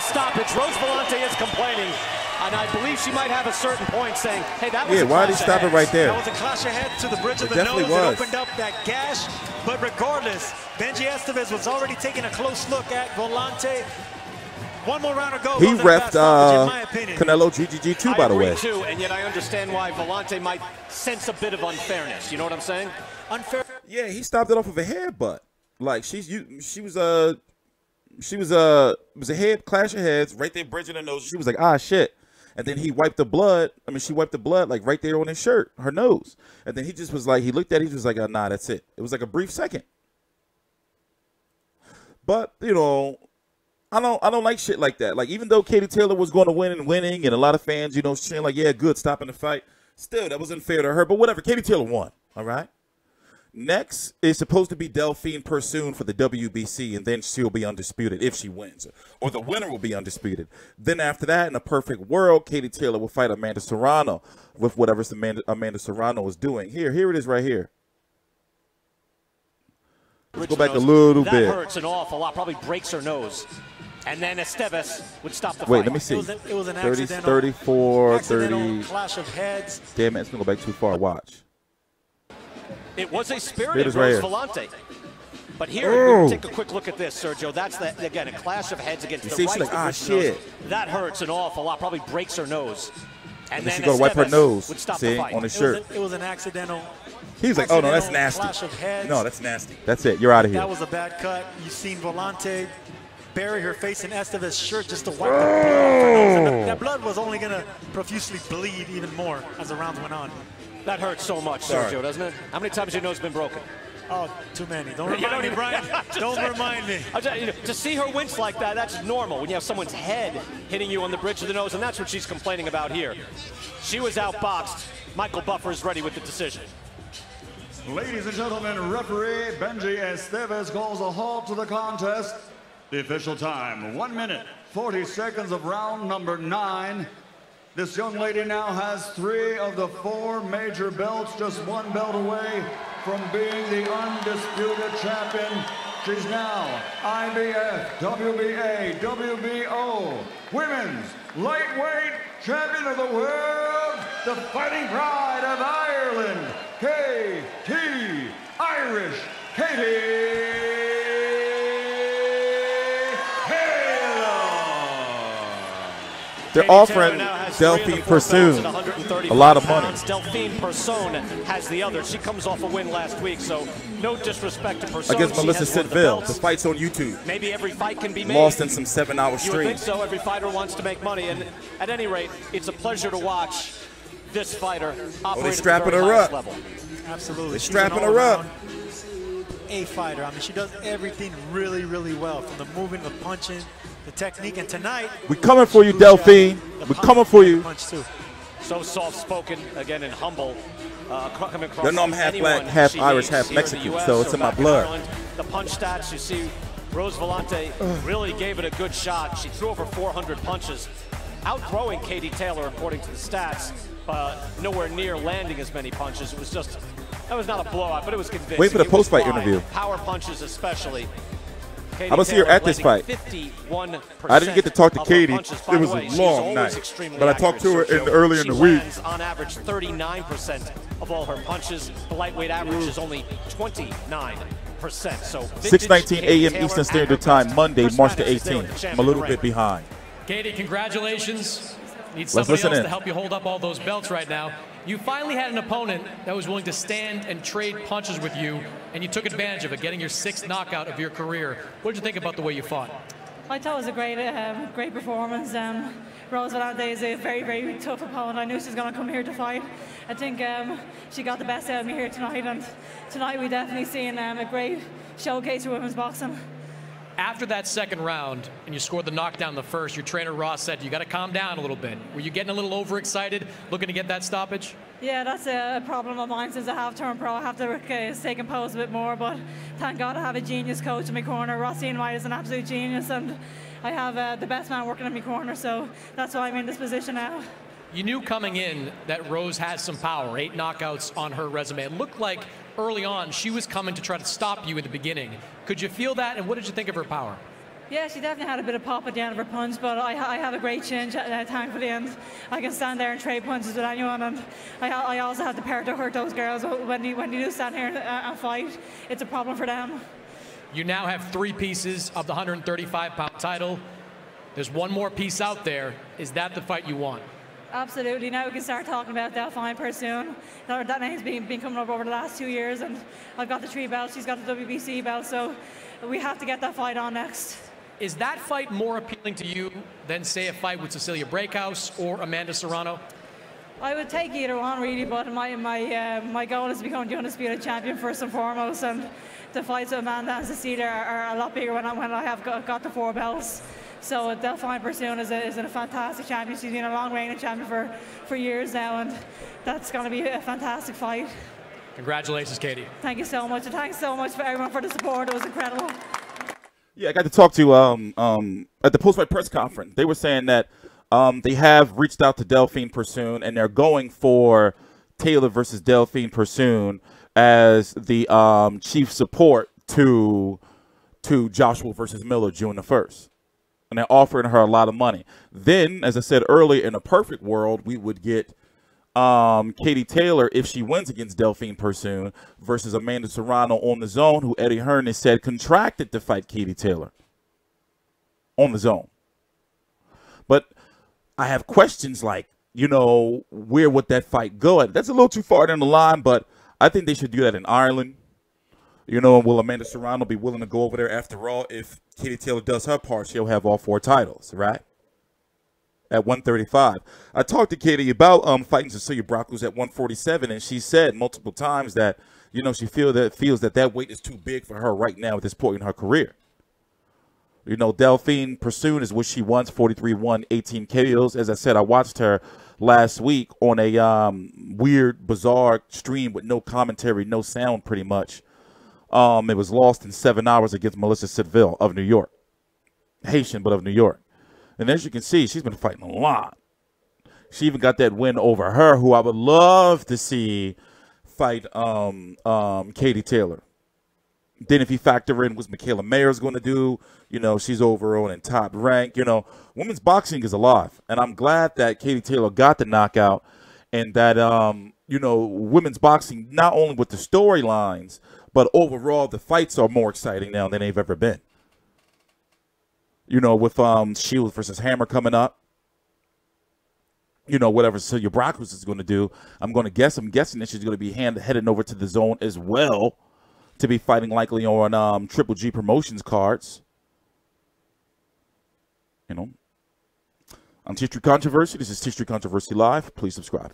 stoppage. Rose Volante is complaining, and I believe she might have a certain point saying, hey, that was a why did he stop it right there? That was a clash of heads to the bridge of the nose. It opened up that gash, but regardless, Benji Estevez was already taking a close look at Volante. One more round to go. He repped Canelo GGG too, by the way. Too, and yet I understand why Volante might sense a bit of unfairness. You know what I'm saying? Unfair. Yeah, he stopped it off of a headbutt. Like it was a head clash of heads right there, bridging the nose. She was like, ah, shit. And then he wiped the blood. I mean, she wiped the blood like right there on his shirt, her nose. And then he just was like, he looked at it, he was like, oh, nah, that's it. It was like a brief second. But, you know, I don't like shit like that. Like, even though Katie Taylor was going to win and winning, and a lot of fans, you know, saying like, yeah, good, stopping the fight. Still, that was unfair to her. But whatever, Katie Taylor won. All right. Next is supposed to be Delphine Persoon for the WBC, and then she'll be undisputed if she wins, or the winner will be undisputed. Then after that, in a perfect world, Katie Taylor will fight Amanda Serrano with whatever Amanda Serrano is doing. Here it is right here. Let's go back a little bit. That hurts an awful lot. Probably breaks her nose. And then Estevez would stop the fight. Wait, let me see. It was an 30, 34, 30. Clash of heads. Damn it, it's going to go back too far. Watch. It was a spirited Rose Volante. But here, take a quick look at this, Sergio. That's, again, a clash of heads against the right. Like, ah, shit. That hurts an awful lot. Probably breaks her nose. And then she's going to wipe her nose, see, on his shirt. It was an accidental. He was like, oh, no, that's nasty. Clash of heads. No, that's nasty. That's it. You're out of here. That was a bad cut. You've seen Volante bury her face in Estevez's shirt just to wipe the blood off her nose. And that blood was only going to profusely bleed even more as the rounds went on. That hurts so much, Sergio, doesn't it? How many times has your nose been broken? Oh, too many. Don't remind me, Brian. Don't remind me. To see her wince like that, that's normal when you have someone's head hitting you on the bridge of the nose, and that's what she's complaining about here. She was outboxed. Michael Buffer is ready with the decision. Ladies and gentlemen, referee Benji Estevez calls a halt to the contest. The official time, 1 minute, 40 seconds of round number 9. This young lady now has 3 of the 4 major belts, just 1 belt away from being the undisputed champion. She's now IBF, WBA, WBO, Women's Lightweight Champion of the World, the Fighting Pride of Ireland, KT Irish Katie. They're offering Delphine Persoon a lot of money. Delphine Persoon has the other. She comes off a win last week, so no disrespect to Persoon. Against Melissa Sitville. The fight's on YouTube. Maybe every fight can be made. Lost in some 7-hour streams. You would think so. Every fighter wants to make money, and at any rate, it's a pleasure to watch this fighter operate they're strapping her up. Level. Absolutely. They're strapping her up. A fighter. I mean, she does everything really, really well, from the moving, the punching, the technique, and tonight we coming for you, Delphine. We coming for you. Punch too. So soft-spoken, again, and humble. Coming across. You know I'm half black, half Irish, half Mexican, so it's in my blood. Ireland. The punch stats, you see, Rose Volante really gave it a good shot. She threw over 400 punches, outthrowing Katie Taylor according to the stats. Nowhere near landing as many punches. It was just, that was not a blowout, but it was convincing. Wait for the post-fight interview. Power punches especially. I was here at this fight. I didn't get to talk to Katie. It was a long night. But I talked to her earlier in the week. She lands on average 39% of all her punches. The lightweight average is only 29%. So 6:19 a.m. Eastern Standard Time, Monday, March the 18th. I'm a little bit behind. Katie, congratulations. Need somebody else to help you hold up all those belts right now. You finally had an opponent that was willing to stand and trade punches with you, and you took advantage of it, getting your 6th knockout of your career. What did you think about the way you fought? I thought it was a great performance. Rose Volante is a very, very tough opponent. I knew she was going to come here to fight. I think she got the best out of me here tonight, and tonight we definitely seen a great showcase for women's boxing. After that 2nd round, and you scored the knockdown in the 1st, your trainer Ross said, you got to calm down a little bit. Were you getting a little overexcited, looking to get that stoppage? Yeah, that's a problem of mine since I have turned pro. I have to stay composed a bit more, but thank God I have a genius coach in my corner. Rossi and White is an absolute genius, and I have the best man working in my corner, so that's why I'm in this position now. You knew coming in that Rose has some power, 8 knockouts on her resume. It looked like early on she was coming to try to stop you in the beginning. Could you feel that, and what did you think of her power? Yeah, she definitely had a bit of pop at the end of her punch, but I have a great chin, thankfully, and I can stand there and trade punches with anyone. And I also have the power to hurt those girls. When you do stand here and fight, it's a problem for them. You now have 3 pieces of the 135-pound title. There's one more piece out there. Is that the fight you want? Absolutely. Now we can start talking about Delphine Persoon. That name's been coming up over the last 2 years, and I've got the 3 belts. She's got the WBC belt, so we have to get that fight on next. Is that fight more appealing to you than, say, a fight with Cecilia Breakhouse or Amanda Serrano? I would take either one, really, but my goal is to become the undisputed champion first and foremost, and the fights with Amanda and Cecilia are a lot bigger when I have got the 4 belts. So Delphine Persoon is a fantastic champion. She's been a long reigning champion for years now, and that's going to be a fantastic fight. Congratulations, Katie. Thank you so much, and thanks so much for everyone for the support. It was incredible. Yeah, I got to talk to at the post-fight press conference. They were saying that they have reached out to Delphine Persoon, and they're going for Taylor versus Delphine Persoon as the chief support to Joshua versus Miller June the 1st. And they're offering her a lot of money. Then, as I said earlier, in a perfect world, we would get Katie Taylor, if she wins against Delphine Persoon, versus Amanda Serrano on the zone, who Eddie Hearn has said contracted to fight Katie Taylor on the zone. But I have questions like, you know, where would that fight go at? That's a little too far down the line, but I think they should do that in Ireland. You know, will Amanda Serrano be willing to go over there? After all, if Katie Taylor does her part, she'll have all 4 titles, right? At 135. I talked to Katie about fighting Cecilia Braekhus at 147, and she said multiple times that, you know, she feels that weight is too big for her right now at this point in her career. You know, Delphine Persoon is what she wants, 43-1, 18 KOs. As I said, I watched her last week on a weird, bizarre stream with no commentary, no sound pretty much. It was lost in 7 hours against Melissa Sidville of New York. Haitian, but of New York. And as you can see, she's been fighting a lot. She even got that win over her, who I would love to see fight Katie Taylor. Then if you factor in what Michaela Mayer's going to do, you know, she's over on in Top Rank. You know, women's boxing is alive. And I'm glad that Katie Taylor got the knockout and that, you know, women's boxing, not only with the storylines, but overall the fights are more exciting now than they've ever been. You know, with Shield versus Hammer coming up. You know, whatever Cecilia Braekhus is going to do. I'm guessing that she's going to be heading over to the zone as well to be fighting likely on Triple G Promotions cards. You know. On TstreeT Controversy, this is TstreeT Controversy Live. Please subscribe.